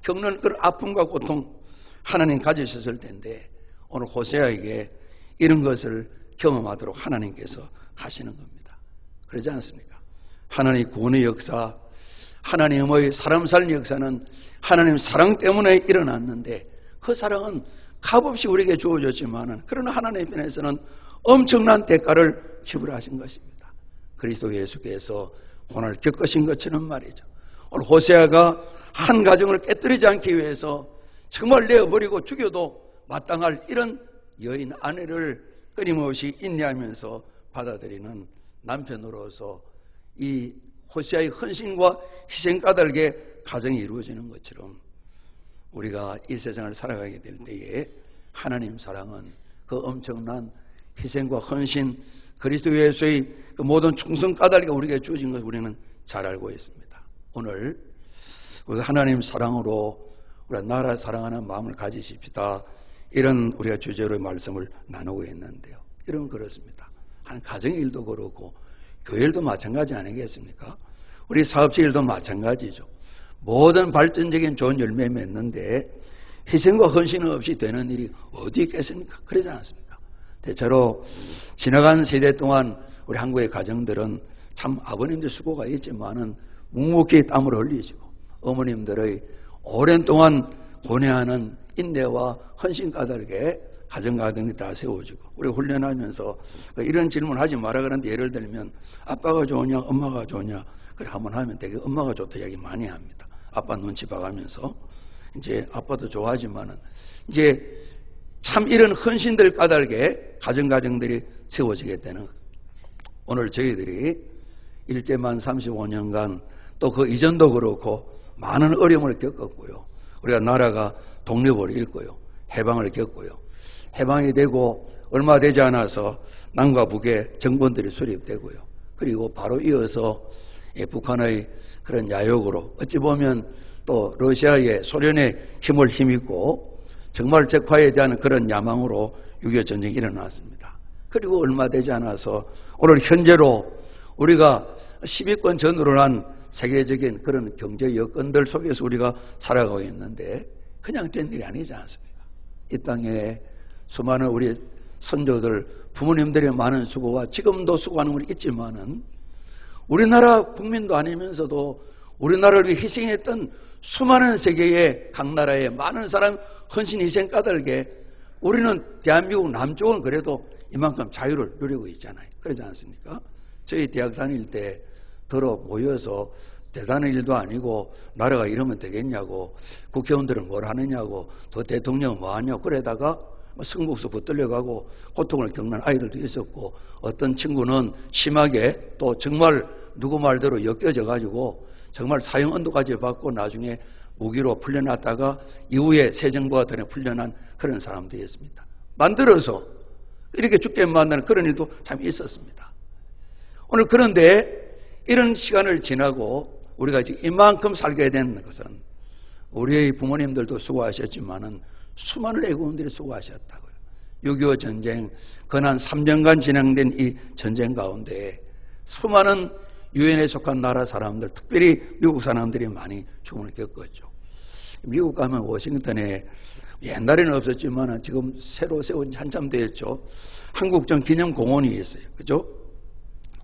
겪는 그런 아픔과 고통 하나님 가지셨을 텐데 오늘 호세아에게 이런 것을 경험하도록 하나님께서 하시는 겁니다. 그러지 않습니까? 하나님 구원의 역사, 하나님의 사람 살린 역사는 하나님 사랑 때문에 일어났는데 그 사랑은 값없이 우리에게 주어졌지만 그러나 하나님 편에서는 엄청난 대가를 지불하신 것입니다. 그리스도 예수께서 고난을 겪으신 것처럼 말이죠. 오늘 호세아가 한 가정을 깨뜨리지 않기 위해서 정말 내어버리고 죽여도 마땅할 이런 여인 아내를 끊임없이 인내하면서 받아들이는 남편으로서 이 호세아의 헌신과 희생 까닭에 가정이 이루어지는 것처럼 우리가 이 세상을 살아가게 될 때에 하나님 사랑은 그 엄청난 희생과 헌신, 그리스도 예수의 그 모든 충성 까닭에 우리에게 주어진 것을 우리는 잘 알고 있습니다. 오늘 우리가 하나님 사랑으로 우리가 나라 사랑하는 마음을 가지십시다. 이런 우리가 주제로 말씀을 나누고 있는데요. 이런 그렇습니다. 한 가정의 일도 그렇고 교회 일도 마찬가지 아니겠습니까? 우리 사업체 일도 마찬가지죠. 모든 발전적인 좋은 열매 맺는데 희생과 헌신 없이 되는 일이 어디 있겠습니까? 그러지 않습니까? 대체로 지나간 세대 동안 우리 한국의 가정들은 참 아버님들 수고가 있지만은 묵묵히 땀을 흘리시고 어머님들의 오랜 동안 고뇌하는 인내와 헌신 까닭에 가정가정이 다 세워지고 우리 훈련하면서 이런 질문 하지 마라 그러는데 예를 들면 아빠가 좋으냐 엄마가 좋으냐 그래 한번 하면 되게 엄마가 좋다 이야기 많이 합니다. 아빠 눈치 봐가면서 이제 아빠도 좋아하지만은 이제 참 이런 헌신들 까닭에 가정들이 세워지게 되는 오늘 저희들이 일제만 35년간 또 그 이전도 그렇고 많은 어려움을 겪었고요. 우리가 나라가 독립을 잃고요. 해방을 겪고요. 해방이 되고 얼마 되지 않아서 남과 북의 정권들이 수립되고요. 그리고 바로 이어서 북한의 그런 야욕으로 어찌 보면 또 러시아의 소련의 힘을 힘입고 정말 적화에 대한 그런 야망으로 6.25 전쟁이 일어났습니다. 그리고 얼마 되지 않아서 오늘 현재로 우리가 10위권 전후로 난 세계적인 그런 경제 여건들 속에서 우리가 살아가고 있는데 그냥 된 일이 아니지 않습니까? 이 땅에 수많은 우리 선조들, 부모님들의 많은 수고와 지금도 수고하는 분이 있지만은 우리나라 국민도 아니면서도 우리나라를 위해 희생했던 수많은 세계의 각 나라의 많은 사람 헌신 희생 까닭에 우리는 대한민국 남쪽은 그래도 이만큼 자유를 누리고 있잖아요. 그러지 않습니까? 저희 대학 다닐 때 들어 모여서 대단한 일도 아니고 나라가 이러면 되겠냐고 국회의원들은 뭘 하느냐고 또 대통령은 뭐 하냐고 그러다가 승국수 붙들려가고 고통을 겪는 아이들도 있었고 어떤 친구는 심하게 또 정말 누구 말대로 엮여져 가지고 정말 사형 언도까지 받고 나중에 무기로 풀려났다가 이후에 새 정부가 들어 풀려난 그런 사람도 있습니다. 만들어서 이렇게 죽게 만나는 그런 일도 참 있었습니다. 오늘 그런데 이런 시간을 지나고 우리가 지금 이만큼 살게 된 것은 우리의 부모님들도 수고하셨지만은 수많은 애국원들이 수고하셨다고요. 6.25 전쟁, 근한 3년간 진행된 이 전쟁 가운데 수많은 유엔에 속한 나라 사람들, 특별히 미국 사람들이 많이 죽음을 겪었죠. 미국 가면 워싱턴에 옛날에는 없었지만 지금 새로 세운 지 한참 됐죠. 한국전 기념공원이 있어요. 그죠?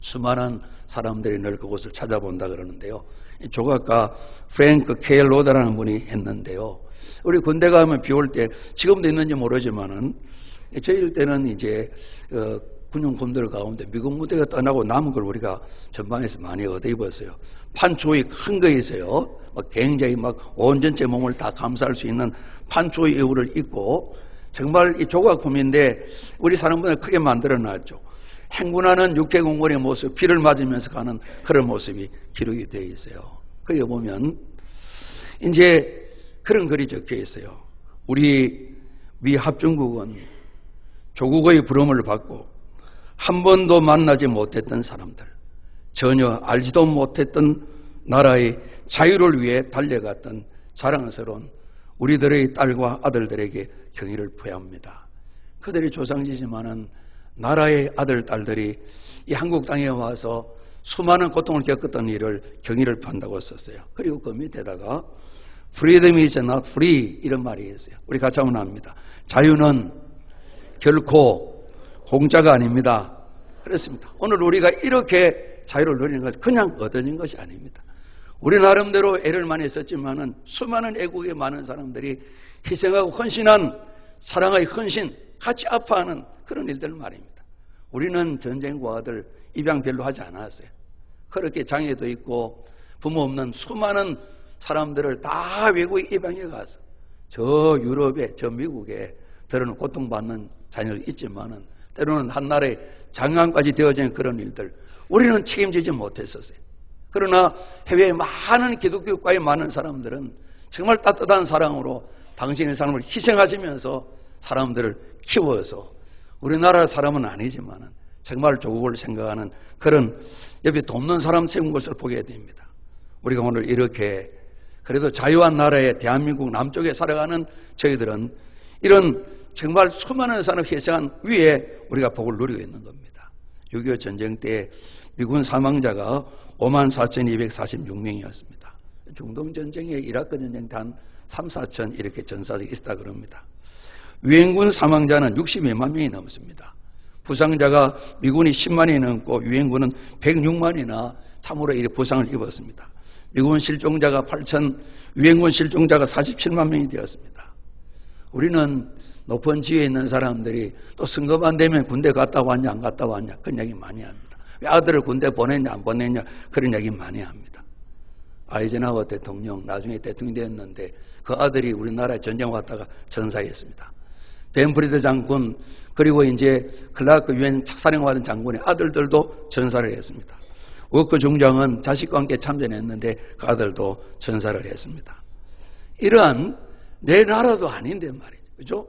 수많은 사람들이 늘 그곳을 찾아본다 그러는데요. 조각가 프랭크 케일 로다라는 분이 했는데요. 우리 군대 가면 비 올 때 지금도 있는지 모르지만은 저희 때는 이제 군용품들 가운데 미국 무대가 떠나고 남은 걸 우리가 전방에서 많이 얻어 입었어요. 판초이 큰 거 있어요. 막 굉장히 막 온전체 몸을 다 감싸할 수 있는 판초이 의우를 입고 정말 이 조각품인데 우리 사람보다 크게 만들어놨죠. 행군하는 육해공군의 모습, 비를 맞으면서 가는 그런 모습이 기록이 되어 있어요. 거기 보면 이제 그런 글이 적혀 있어요. 우리 미 합중국은 조국의 부름을 받고 한 번도 만나지 못했던 사람들, 전혀 알지도 못했던 나라의 자유를 위해 달려갔던 자랑스러운 우리들의 딸과 아들들에게 경의를 표합니다. 그들이 조상지지만은 나라의 아들, 딸들이 이 한국 땅에 와서 수많은 고통을 겪었던 일을 경의를 표한다고 썼어요. 그리고 그 밑에다가 Freedom is not free 이런 말이 있어요. 우리 같이 한번 합니다. 자유는 결코 공짜가 아닙니다. 그렇습니다. 오늘 우리가 이렇게 자유를 누리는 것은 그냥 얻어진 것이 아닙니다. 우리 나름대로 애를 많이 썼지만은 수많은 애국의 많은 사람들이 희생하고 헌신한 사랑의 헌신, 같이 아파하는 그런 일들 말입니다. 우리는 전쟁과들 입양 별로 하지 않았어요. 그렇게 장애도 있고 부모 없는 수많은 사람들을 다 외국에 입양해 가서 저 유럽에, 저 미국에 때로는 고통받는 자녀도 있지만은 때로는 한나라의 장관까지 되어진 그런 일들 우리는 책임지지 못했었어요. 그러나 해외에 많은 기독교과에 많은 사람들은 정말 따뜻한 사랑으로 당신의 삶을 희생하시면서 사람들을 키워서 우리나라 사람은 아니지만 정말 조국을 생각하는 그런 옆에 돕는 사람 세운 것을 보게 됩니다. 우리가 오늘 이렇게 그래도 자유한 나라의 대한민국 남쪽에 살아가는 저희들은 이런 정말 수많은 사람 희생한 위에 우리가 복을 누리고 있는 겁니다. 6.25 전쟁 때 미군 사망자가 54,246명이었습니다. 중동전쟁에 이라크 전쟁 단 3, 4천 이렇게 전사들이 있다 그럽니다. 유엔군 사망자는 62만 명이 넘습니다. 부상자가 미군이 10만이 넘고 유엔군은 106만이나 참으로 이 부상을 입었습니다. 미군 실종자가 8천, 유엔군 실종자가 47만 명이 되었습니다. 우리는 높은 지위에 있는 사람들이 또 선거만 되면 군대 갔다 왔냐 안 갔다 왔냐 그런 얘기 많이 합니다. 왜 아들을 군대 보냈냐 안 보냈냐 그런 얘기 많이 합니다. 아이젠하워 대통령 나중에 대통령이 됐는데 그 아들이 우리나라에 전쟁 왔다가 전사했습니다. 벤프리드 장군 그리고 이제 클라크 유엔 착사령하던 장군의 아들들도 전사를 했습니다. 워커 중장은 자식과 함께 참전했는데 그 아들도 전사를 했습니다. 이러한 내 나라도 아닌데 말이죠. 그죠?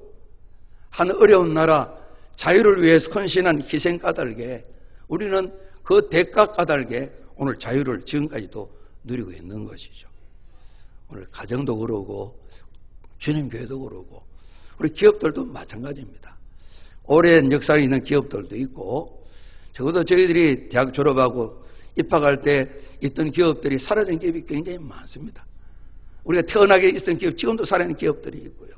한 어려운 나라 자유를 위해서 헌신한 희생 까닭에 우리는 그 대가 까닭에 오늘 자유를 지금까지도 누리고 있는 것이죠. 오늘 가정도 그러고 주님 교회도 그러고 우리 기업들도 마찬가지입니다. 오랜 역사가 있는 기업들도 있고 적어도 저희들이 대학 졸업하고 입학할 때 있던 기업들이 사라진 기업이 굉장히 많습니다. 우리가 태어나게 있던 기업 지금도 살아있는 기업들이 있고요.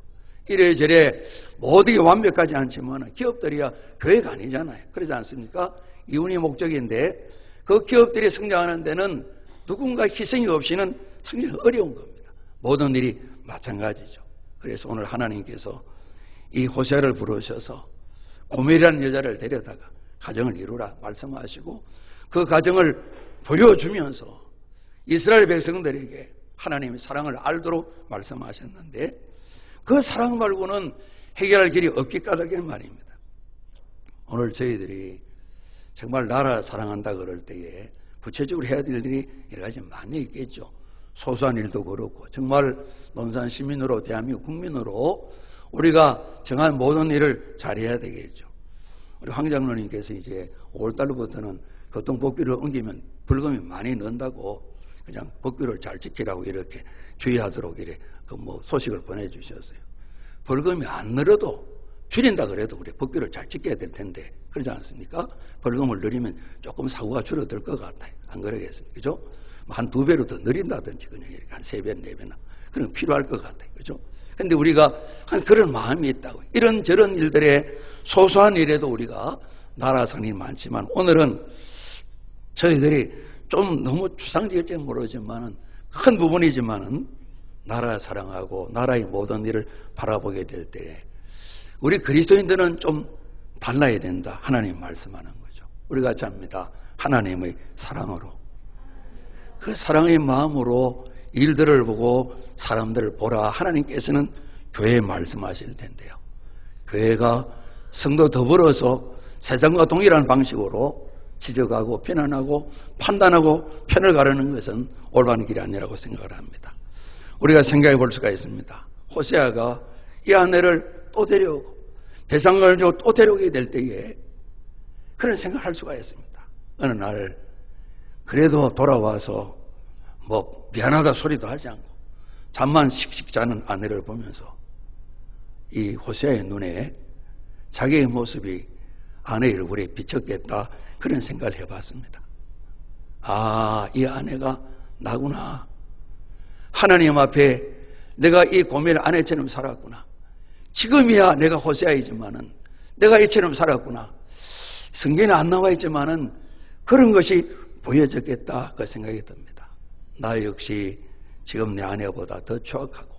이래저래 모두가 완벽하지 않지만 기업들이야 교회가 아니잖아요. 그러지 않습니까? 이윤이 목적인데 그 기업들이 성장하는 데는 누군가 희생이 없이는 성장이 어려운 겁니다. 모든 일이 마찬가지죠. 그래서 오늘 하나님께서 이 호세아를 부르셔서 고멜이라는 여자를 데려다가 가정을 이루라 말씀하시고 그 가정을 보여주면서 이스라엘 백성들에게 하나님의 사랑을 알도록 말씀하셨는데 그 사랑 말고는 해결할 길이 없기 까닭에 말입니다. 오늘 저희들이 정말 나라 사랑한다 그럴 때에 구체적으로 해야 될 일이 여러 가지 많이 있겠죠. 소소한 일도 그렇고 정말 논산 시민으로 대한민국 국민으로 우리가 정한 모든 일을 잘해야 되겠죠. 우리 황 장로님께서 이제 5월달부터는 교통법규를 옮기면 벌금이 많이 는다고 그냥 법규를 잘 지키라고 이렇게 주의하도록 이렇게 소식을 보내주셨어요. 벌금이 안 늘어도 줄인다 그래도 우리 법규를 잘 지켜야 될 텐데 그러지 않습니까? 벌금을 늘리면 조금 사고가 줄어들 것 같아요. 안 그러겠습니까? 그죠? 한 2배로 더 늘린다든지 그냥 이렇게 한 3배, 4배나 그런 필요할 것 같아요. 그죠? 근데 우리가 한 그런 마음이 있다고. 이런저런 일들에 소소한 일에도 우리가 나라 상이 많지만 오늘은 저희들이 좀 너무 추상적일지 모르지만은 큰 부분이지만은 나라 사랑하고 나라의 모든 일을 바라보게 될 때에 우리 그리스도인들은 좀 달라야 된다. 하나님 말씀하는 거죠. 우리가 같이 합니다. 하나님의 사랑으로. 그 사랑의 마음으로 일들을 보고 사람들을 보라. 하나님께서는 교회에 말씀하실 텐데요. 교회가 성도 더불어서 세상과 동일한 방식으로 지적하고 비난하고 판단하고 편을 가르는 것은 올바른 길이 아니라고 생각을 합니다. 우리가 생각해 볼 수가 있습니다. 호세아가 이 아내를 또 데려오고 배상을 또 데려오게 될 때에 그런 생각을 할 수가 있습니다. 어느 날 그래도 돌아와서 뭐 미안하다 소리도 하지 않고 잠만 씩씩 자는 아내를 보면서 이 호세아의 눈에 자기의 모습이 아내의 얼굴에 비쳤겠다, 그런 생각을 해봤습니다. 아, 이 아내가 나구나. 하나님 앞에 내가 이 고민을 아내처럼 살았구나. 지금이야 내가 호세아이지만은 내가 이처럼 살았구나. 성경에 안 나와 있지만은 그런 것이 보여졌겠다, 그 생각이 듭니다. 나 역시 지금 내 아내보다 더 추악하고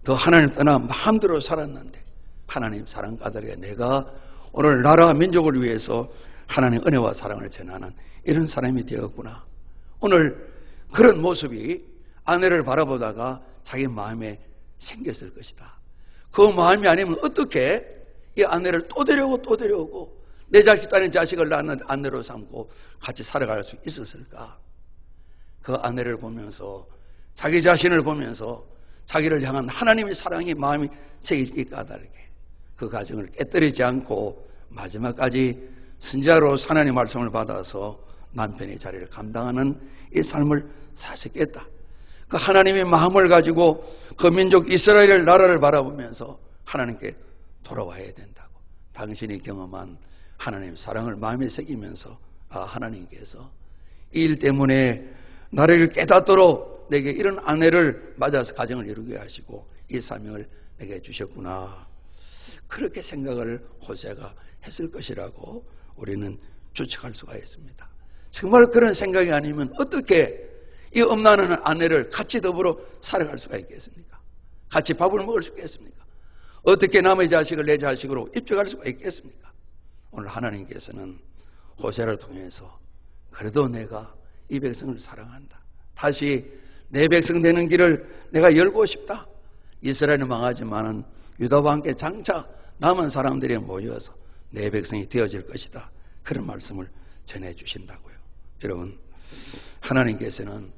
더 하나님 떠나 마음대로 살았는데 하나님 사랑 까닭에 내가 오늘 나라 민족을 위해서 하나님의 은혜와 사랑을 전하는 이런 사람이 되었구나. 오늘 그런 모습이 아내를 바라보다가 자기 마음에 생겼을 것이다. 그 마음이 아니면 어떻게 이 아내를 또 데려오고 내 자식 딸인 자식을 낳는 아내로 삼고 같이 살아갈 수 있었을까? 그 아내를 보면서 자기 자신을 보면서 자기를 향한 하나님의 사랑이 마음이 새기기 까닭에 그 가정을 깨뜨리지 않고 마지막까지 선지자로 하나님의 말씀을 받아서 남편의 자리를 감당하는 이 삶을 사셨겠다. 그 하나님의 마음을 가지고 그 민족 이스라엘 나라를 바라보면서 하나님께 돌아와야 된다고. 당신이 경험한 하나님의 사랑을 마음에 새기면서 하나님께서 이 일 때문에 나를 깨닫도록 내게 이런 아내를 맞아서 가정을 이루게 하시고 이 사명을 내게 주셨구나. 그렇게 생각을 호세아가 했을 것이라고 우리는 추측할 수가 있습니다. 정말 그런 생각이 아니면 어떻게 이 엄나는 아내를 같이 더불어 살아갈 수가 있겠습니까? 같이 밥을 먹을 수 있겠습니까? 어떻게 남의 자식을 내 자식으로 입적할 수가 있겠습니까? 오늘 하나님께서는 호세아를 통해서 그래도 내가 이 백성을 사랑한다. 다시 내 백성 되는 길을 내가 열고 싶다. 이스라엘은 망하지만은 유다와 함께 장차 남은 사람들이 모여서 내 백성이 되어질 것이다. 그런 말씀을 전해주신다고요. 여러분, 하나님께서는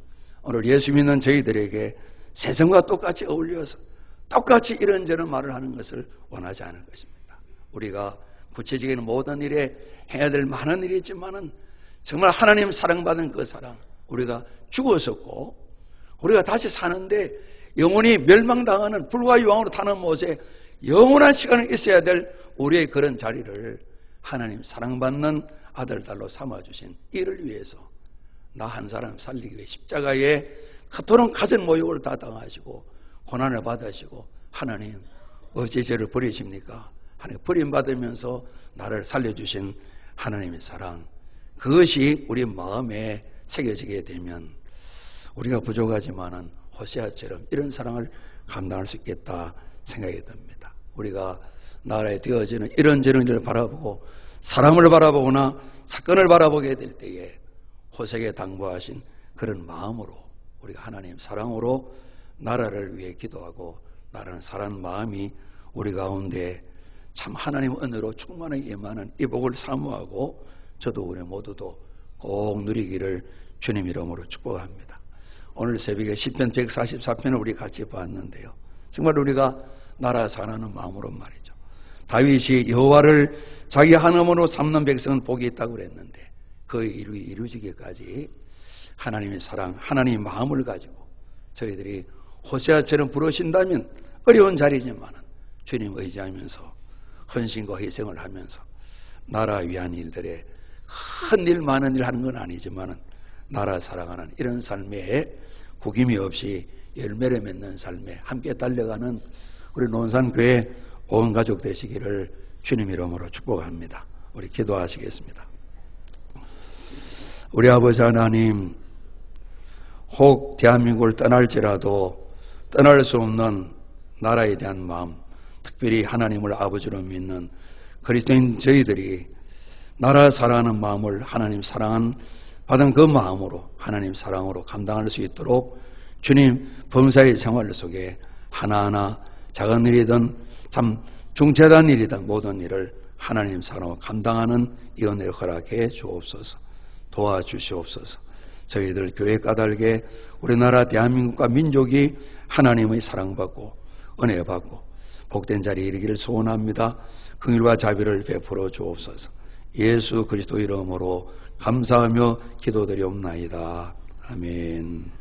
오늘 예수 믿는 저희들에게 세상과 똑같이 어울려서 똑같이 이런저런 말을 하는 것을 원하지 않을 것입니다. 우리가 구체적인 모든 일에 해야 될 많은 일이 있지만은 정말 하나님 사랑받은 그 사랑, 우리가 죽었었고 우리가 다시 사는데 영원히 멸망당하는 불과 유황으로 타는 못에 영원한 시간을 있어야 될 우리의 그런 자리를 하나님 사랑받는 아들, 딸로 삼아주신 이를 위해서 나 한 사람 살리기 위해 십자가에 그토록 가진 모욕을 다 당하시고 고난을 받으시고 하나님 어찌 저를 버리십니까? 하나님 버림받으면서 나를 살려주신 하나님의 사랑, 그것이 우리 마음에 새겨지게 되면 우리가 부족하지만은 호세아처럼 이런 사랑을 감당할 수 있겠다 생각이 듭니다. 우리가 나라에 되어지는 이런저런 일을 바라보고 사람을 바라보거나 사건을 바라보게 될 때에 호세아에게 당부하신 그런 마음으로 우리가 하나님 사랑으로 나라를 위해 기도하고 나라는 사랑하는 마음이 우리 가운데 참 하나님 은혜로 충만하게 임하는 이 복을 사모하고 저도 우리 모두도 꼭 누리기를 주님 이름으로 축복합니다. 오늘 새벽에 시편 144편을 우리 같이 봤는데요. 정말 우리가 나라 사랑하는 마음으로 말이죠. 다윗이 여호와를 자기 하나님으로 삼는 백성은 복이 있다고 그랬는데 그 일이 이루어지기까지 하나님의 사랑, 하나님의 마음을 가지고 저희들이 호세아처럼 부르신다면 어려운 자리지만 주님 의지하면서 헌신과 희생을 하면서 나라 위한 일들에 큰 일 많은 일 하는 건 아니지만 나라 사랑하는 이런 삶에 구김이 없이 열매를 맺는 삶에 함께 달려가는 우리 논산교회 온 가족 되시기를 주님 이름으로 축복합니다. 우리 기도하시겠습니다. 우리 아버지 하나님, 혹 대한민국을 떠날지라도 떠날 수 없는 나라에 대한 마음, 특별히 하나님을 아버지로 믿는 그리스도인 저희들이 나라 사랑하는 마음을 하나님 사랑한 받은 그 마음으로 하나님 사랑으로 감당할 수 있도록 주님 범사의 생활 속에 하나하나 작은 일이든 참 중재단 일이든 모든 일을 하나님 사랑으로 감당하는 이 은혜를 허락해 주옵소서. 도와주시옵소서. 저희들 교회 까닭에 우리나라 대한민국과 민족이 하나님의 사랑받고 은혜받고 복된 자리에 이르기를 소원합니다. 긍휼과 자비를 베풀어 주옵소서. 예수 그리스도 이름으로 감사하며 기도드리옵나이다. 아멘.